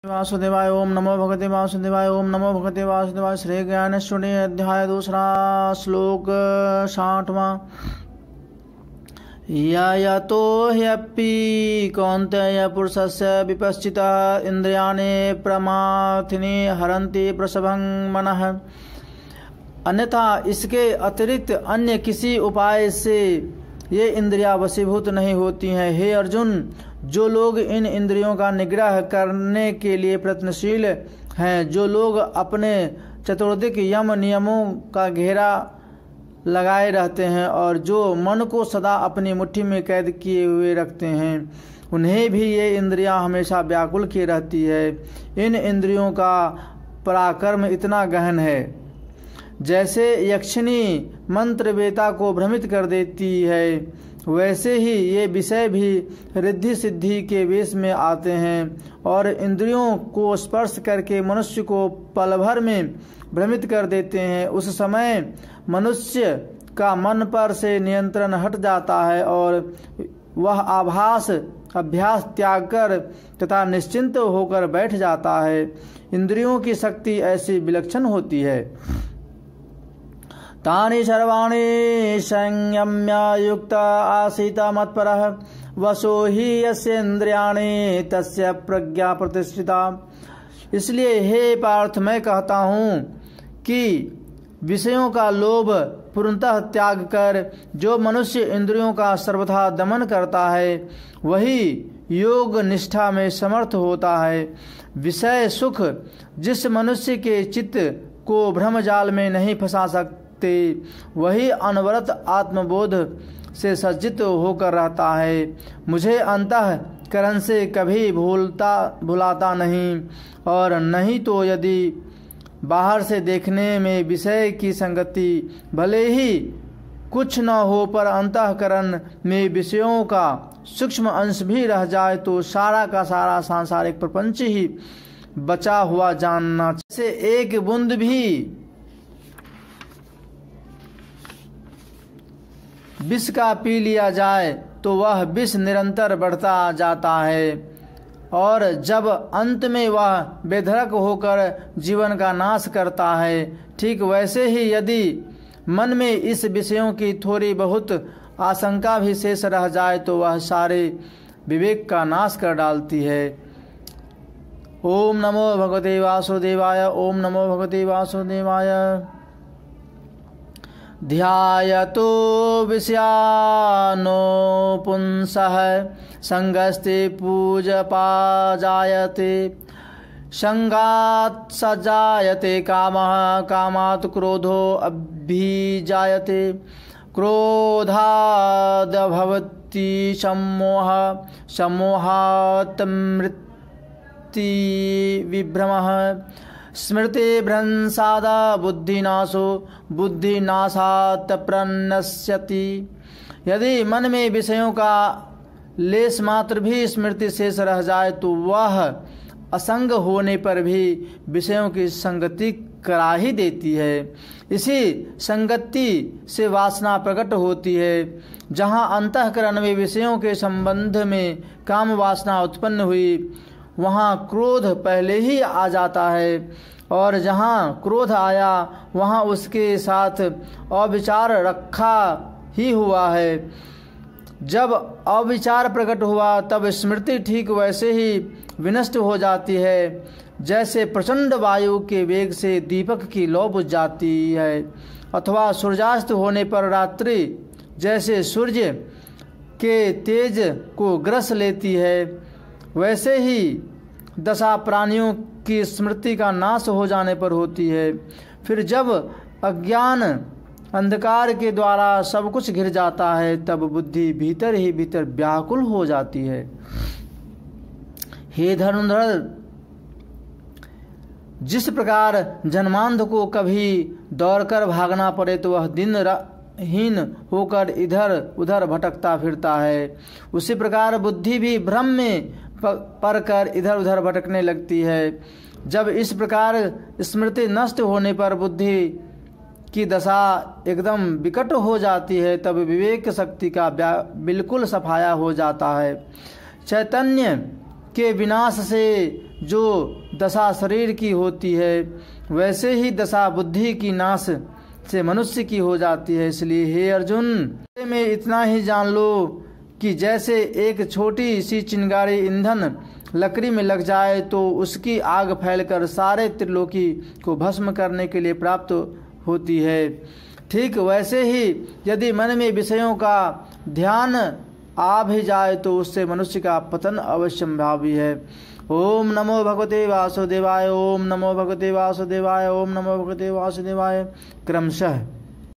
वासुदेवाय ओम नमो भगवते वासुदेवाय ओम नमो भगवते वासुदेवाय। श्री ज्ञानेश्वरी अध्याय दूसरा श्लोक 60वां। यतो ह्यपि कौन्तेय पुरुषस्य विपश्चितः इंद्रियाणि प्रमाथिनि हरन्ति प्रसभं मनः। अन्यथा इसके अतिरिक्त अन्य किसी उपाय से ये इंद्रियां वशीभूत नहीं होती हैं। हे अर्जुन, जो लोग इन इंद्रियों का निग्रह करने के लिए प्रयत्नशील हैं, जो लोग अपने चतुर्दिक यम नियमों का घेरा लगाए रहते हैं और जो मन को सदा अपनी मुट्ठी में कैद किए हुए रखते हैं, उन्हें भी ये इंद्रियां हमेशा व्याकुल किए रहती है। इन इंद्रियों का पराक्रम इतना गहन है, जैसे यक्षिणी मंत्रवेता को भ्रमित कर देती है, वैसे ही ये विषय भी रिद्धि सिद्धि के वेश में आते हैं और इंद्रियों को स्पर्श करके मनुष्य को पल भर में भ्रमित कर देते हैं। उस समय मनुष्य का मन पर से नियंत्रण हट जाता है और वह अभ्यास त्याग कर तथा निश्चिंत होकर बैठ जाता है। इंद्रियों की शक्ति ऐसी विलक्षण होती है। तानि सर्वाणि संयम्य युक्त आसीत मत्परः वशो हि यस्य इंद्रियाणि तस्य प्रज्ञा प्रतिष्ठिता। इसलिए हे पार्थ, मैं कहता हूँ कि विषयों का लोभ पूर्णतः त्याग कर जो मनुष्य इंद्रियों का सर्वथा दमन करता है, वही योग निष्ठा में समर्थ होता है। विषय सुख जिस मनुष्य के चित्त को भ्रमजाल में नहीं फंसा सकते, वही अनवरत आत्मबोध से सज्जित होकर रहता है। मुझे अंतःकरण से कभी भुलाता नहीं, और नहीं तो यदि बाहर से देखने में विषय की संगति भले ही कुछ न हो, पर अंतःकरण में विषयों का सूक्ष्म अंश भी रह जाए तो सारा का सारा सांसारिक प्रपंच ही बचा हुआ जानना। जैसे एक बूंद भी विष का पी लिया जाए तो वह विष निरंतर बढ़ता जाता है और जब अंत में वह बेधड़क होकर जीवन का नाश करता है, ठीक वैसे ही यदि मन में इस विषयों की थोड़ी बहुत आशंका भी शेष रह जाए तो वह सारे विवेक का नाश कर डालती है। ओम नमो भगवते वासुदेवाय। ओम नमो भगवते वासुदेवाय। ध्यायतो विषयानो पुंसः संगस्ते पूजपा जायते संगात् सजायते कामः कामात् क्रोधो अभिजायते क्रोधाद् भवति सम्मोहः सम्मोहात् मृत्युविभ्रमः स्मृति भ्रंसादा बुद्धिनाशो बुद्धिनाशात् प्रणश्यति। यदि मन में विषयों का लेश मात्र भी स्मृति शेष रह जाए तो वह असंग होने पर भी विषयों की संगति करा ही देती है। इसी संगति से वासना प्रकट होती है। जहाँ अंतःकरण में विषयों के संबंध में काम वासना उत्पन्न हुई, वहाँ क्रोध पहले ही आ जाता है, और जहाँ क्रोध आया वहाँ उसके साथ अविचार रखा ही हुआ है। जब अविचार प्रकट हुआ तब स्मृति ठीक वैसे ही विनष्ट हो जाती है, जैसे प्रचंड वायु के वेग से दीपक की लौ बुझ जाती है, अथवा सूर्यास्त होने पर रात्रि जैसे सूर्य के तेज को ग्रस लेती है, वैसे ही दशा प्राणियों की स्मृति का नाश हो जाने पर होती है। फिर जब अज्ञान अंधकार के द्वारा सब कुछ घिर जाता है, तब बुद्धि भीतर ही भीतर व्याकुल हो जाती है। हे धनुर्धर, जिस प्रकार जन्मांध को कभी दौड़कर भागना पड़े तो वह दिन हीन होकर इधर उधर भटकता फिरता है, उसी प्रकार बुद्धि भी भ्रम में पर कर इधर उधर भटकने लगती है। जब इस प्रकार स्मृति नष्ट होने पर बुद्धि की दशा एकदम विकट हो जाती है, तब विवेक शक्ति का बिल्कुल सफाया हो जाता है। चैतन्य के विनाश से जो दशा शरीर की होती है, वैसे ही दशा बुद्धि की नाश से मनुष्य की हो जाती है। इसलिए हे अर्जुन, में इतना ही जान लो कि जैसे एक छोटी सी चिंगारी ईंधन लकड़ी में लग जाए तो उसकी आग फैलकर सारे त्रिलोकी को भस्म करने के लिए प्राप्त होती है, ठीक वैसे ही यदि मन में विषयों का ध्यान आ भी जाए तो उससे मनुष्य का पतन अवश्यंभावी है। ओम नमो भगवते वासुदेवाय, ओम नमो भगवते वासुदेवाय, ओम नमो भगवते वासुदेवाय। क्रमशः